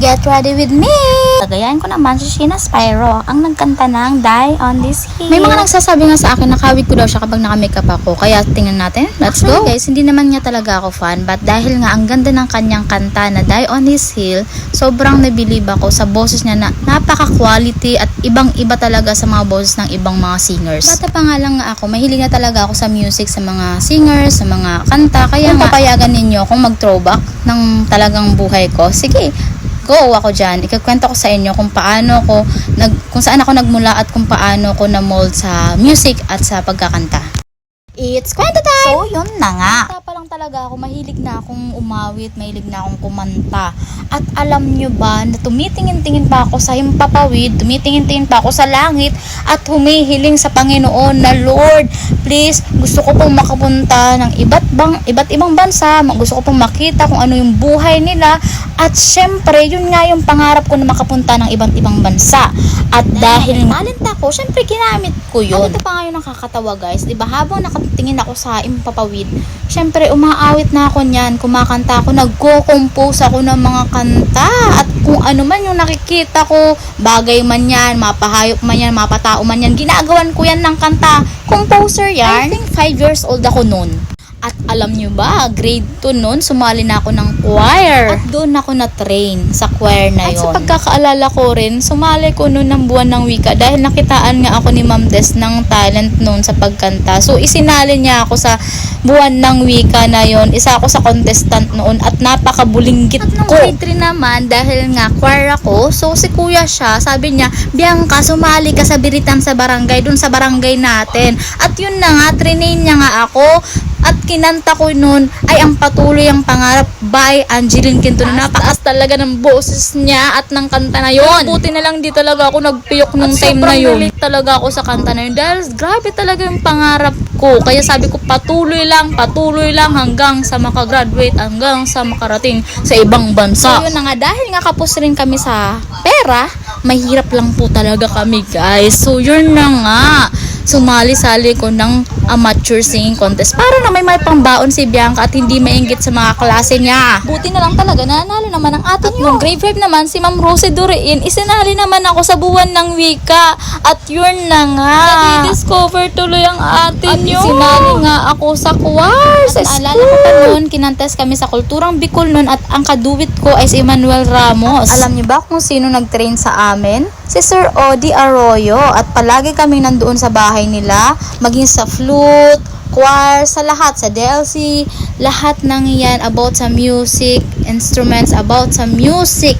Get ready with me! Tagayan ko naman si Sheena Spyro, ang nagkanta ng Die on This Hill. May mga nagsasabi nga sa akin, nakawig ko daw siya kapag naka-makeup ako. Kaya tingnan natin, let's go! Guys, hindi naman niya talaga ako fan, but dahil nga ang ganda ng kanyang kanta na Die on This Hill, sobrang nabilib ako sa boses niya na napaka-quality at ibang-iba talaga sa mga boses ng ibang mga singers. Bata pa nga lang nga ako, mahilig na talaga ako sa music, sa mga singers, sa mga kanta. Kaya nga papayagan ninyo kung mag-throwback ng talagang buhay ko. Sige, go ako dyan. Ikakwento ko sa inyo kung paano ko, kung saan ako nagmula at kung paano ko na-mold sa music at sa pagkakanta. It's kwento time! So, yun na nga. Bata pa lang talaga ako, mahilig na akong umawit, mahilig na akong kumanta. At alam nyo ba, na tumitingin-tingin pa ako sa himpapawid, tumitingin-tingin pa ako sa langit, at humihiling sa Panginoon na, Lord, please, gusto ko pong makapunta ng iba't ibang bansa, gusto ko pong makita kung ano yung buhay nila, at syempre, yun nga yung pangarap ko na makapunta ng iba't ibang bansa. At dahil talenta ko, syempre ginamit ko yun. At ito pa nga yung nakakatawa guys, diba, habang nakatingin ako sa impapawid, syempre umaawit na ako niyan, kumakanta ako, nagko-compose ako ng mga kanta, at kung ano man yung nakikita ko, bagay man yan, mapahayop man yan, mapatao man yan, ginagawan ko yan ng kanta. Composer yan. I think 5 years old ako noon. At alam nyo ba, grade 2 noon, sumali na ako ng choir. At doon ako na-train sa choir na yon. At sa pagkakaalala ko rin, sumali ko noon ng buwan ng wika dahil nakitaan nga ako ni Ma'am Des ng talent noon sa pagkanta. So, isinali niya ako sa buwan ng wika na yon. Isa ako sa contestant noon at napakabulinggit ko. At nung grade 3 naman, dahil nga choir ako, so si kuya siya, sabi niya, Bianca, sumali ka sa biritan sa barangay, doon sa barangay natin. At yun na nga, trinain niya nga ako. At kinanta ko noon ay ang patuloy ang pangarap by Angeline Quinto. Napakaas talaga ng boses niya at ng kanta na yon. Buti na lang di talaga ako nagpiyok nung time na yun. Talaga ako sa kanta na yun dahil grabe talaga yung pangarap ko. Kaya sabi ko patuloy lang hanggang sa makagraduate, hanggang sa makarating sa ibang bansa. So yun na nga, dahil nga kapos rin kami sa pera, mahirap lang po talaga kami guys. So yun na nga, sumali-sali ko ng amateur singing contest para na may pangbaon si Bianca at hindi mainggit sa mga klase niya. Buti na lang talaga, nanalo naman ang atin nyo. Grade 5 naman, si Ma'am Rosie Duriin, isinali naman ako sa buwan ng wika. At yun na nga, nadi-discover tuloy ang atin nyo. At isinali nga ako sa choir sa school. Alala ko pa noon, kinantes kami sa Kulturang Bicol noon at ang kaduwit ko ay si Emmanuel Ramos. At alam niyo ba kung sino nag-train sa amin? Si Sir Odi Arroyo. At palagi kami nandoon sa bahay nila, maging sa flute, choir, sa lahat, sa DLC, lahat ng yan about sa music, instruments, about sa music.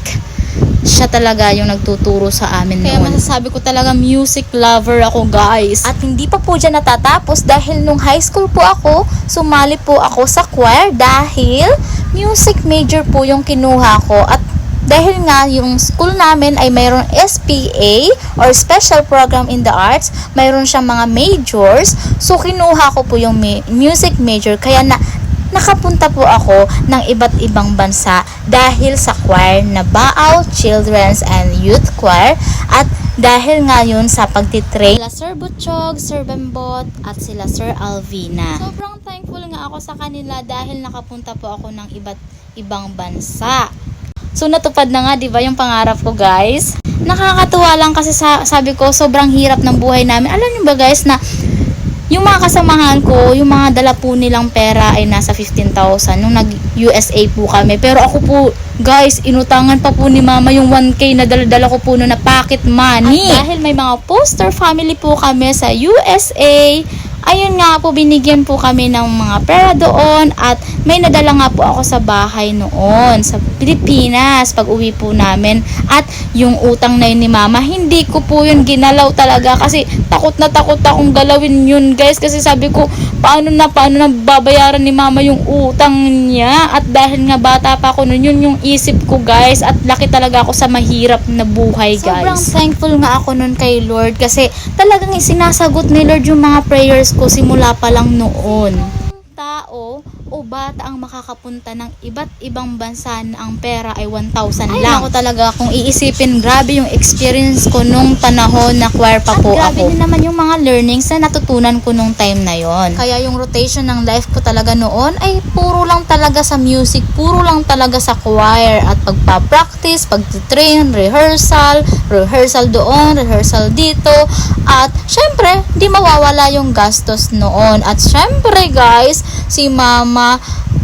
Siya talaga yung nagtuturo sa amin noon. Kaya masasabi ko talaga music lover ako guys. At hindi pa po dyan natatapos dahil nung high school po ako, sumali po ako sa choir dahil music major po yung kinuha ko. At dahil nga yung school namin ay mayroong SPA or Special Program in the Arts, mayroon siyang mga majors, so kinuha ko po yung music major, kaya nakapunta po ako ng iba't ibang bansa dahil sa choir na Baal Children's and Youth Choir at dahil nga yun sa pagtitrain sila Sir Butchog, Sir Bembot at sila Sir Alvina. Sobrang thankful nga ako sa kanila dahil nakapunta po ako ng iba't ibang bansa. So natupad na nga, 'di ba, yung pangarap ko, guys. Nakakatuwa lang kasi sabi ko sobrang hirap ng buhay namin. Alam niyo ba, guys, na yung mga kasamahan ko, yung mga dala po nilang pera ay nasa 15,000 nung nag-USA po kami. Pero ako po, guys, inutangan pa po ni Mama yung 1K na dala ko po noon na pocket money. At dahil may mga poster family po kami sa USA, ayun nga po, binigyan po kami ng mga pera doon at may nadala nga po ako sa bahay noon sa Pilipinas pag uwi po namin. At yung utang na yun ni Mama, hindi ko po yun ginalaw talaga kasi takot na akong galawin yun, guys, kasi sabi ko paano na babayaran ni Mama yung utang niya. At dahil nga bata pa ako noon, yun yung isip ko, guys, at laki talaga ako sa mahirap na buhay, guys. Sobrang thankful nga ako noon kay Lord kasi talagang sinasagot ni Lord yung mga prayers ko simula pa lang noon. Tao, o bata ang makakapunta ng iba't ibang bansa na ang pera ay 1,000 lang. Ako talaga kung iisipin, grabe yung experience ko nung panahon na choir pa po At grabe ako. Din naman yung mga learnings na natutunan ko nung time na yon. Kaya yung rotation ng life ko talaga noon ay puro lang talaga sa music, puro lang talaga sa choir at pagpa-practice, pag-train, rehearsal doon, rehearsal dito. At syempre, di mawawala yung gastos noon. At syempre guys, si mama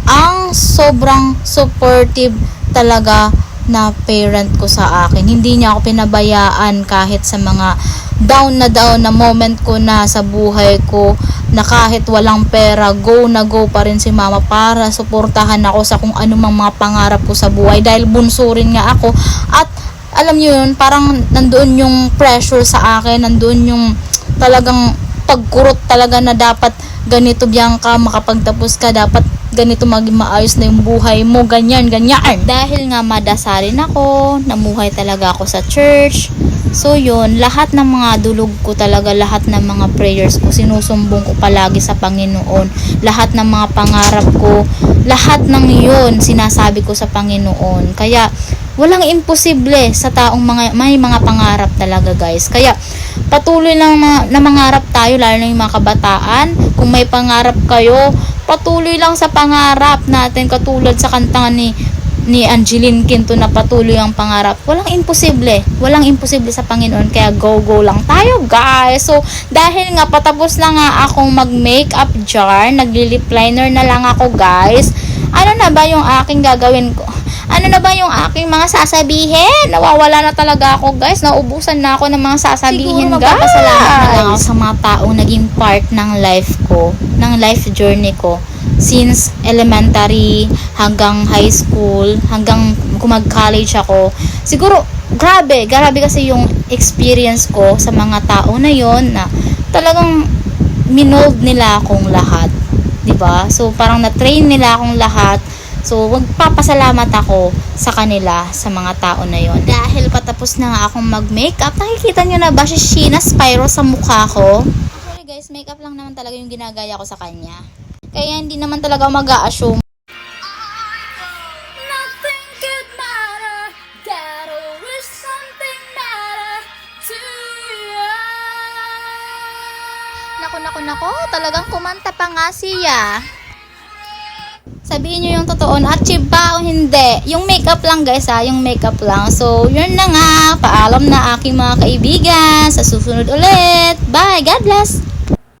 ang sobrang supportive talaga na parent ko sa akin. Hindi niya ako pinabayaan kahit sa mga down na moment ko na sa buhay ko, na kahit walang pera, go na go pa rin si mama para suportahan ako sa kung anumang mga pangarap ko sa buhay, dahil bunso rin nga ako. At alam niyo yun, parang nandoon yung pressure sa akin, nandoon yung talagang pagkurot talaga na dapat ganito, Bianca, makapagtapos ka, dapat ganito, maging maayos na yung buhay mo, ganyan. Dahil nga madasalin ako, namuhay talaga ako sa church. So yun, lahat ng mga dulog ko talaga, lahat ng mga prayers ko, sinusumbong ko palagi sa Panginoon. Lahat ng mga pangarap ko, lahat ng yun, sinasabi ko sa Panginoon. Kaya, walang imposible sa taong may mga pangarap talaga guys. Kaya, patuloy lang na mangarap tayo, lalo na yung mga kabataan. Kung may pangarap kayo, patuloy lang sa pangarap natin, katulad sa kanta ni Angeline Quinto na patuloy ang pangarap. Walang imposible sa Panginoon, kaya go lang tayo guys. So dahil nga patapos na nga akong mag makeup jar, nagli-lip liner na lang ako guys. Ano na ba yung aking gagawin ko? Ano na ba yung aking mga sasabihin? Nawawala na talaga ako guys, naubusan na ako ng mga sasabihin. Siguro magpapasalamat na lang ako sa mga taong naging part ng life ko, ng life journey ko, since elementary hanggang high school, hanggang mag-college ako. Siguro grabe kasi yung experience ko sa mga tao na yon, na talagang minold nila akong lahat, 'di ba? So parang na-train nila akong lahat. So magpapasalamat ako sa kanila, sa mga tao na yon. Dahil patapos na nga akong mag-makeup, nakikita nyo na ba si Sheena Spyro sa mukha ko? Actually guys, makeup lang naman talaga yung ginagaya ko sa kanya. Kaya hindi naman talaga mag-a-assume. Nako, talagang kumanta pa nga siya. Sabihin nyo yung totoo, na-achieve ba o hindi? Yung makeup lang guys yung makeup lang. So, yun na nga, paalam na aking mga kaibigan. Sa susunod ulit. Bye, God bless!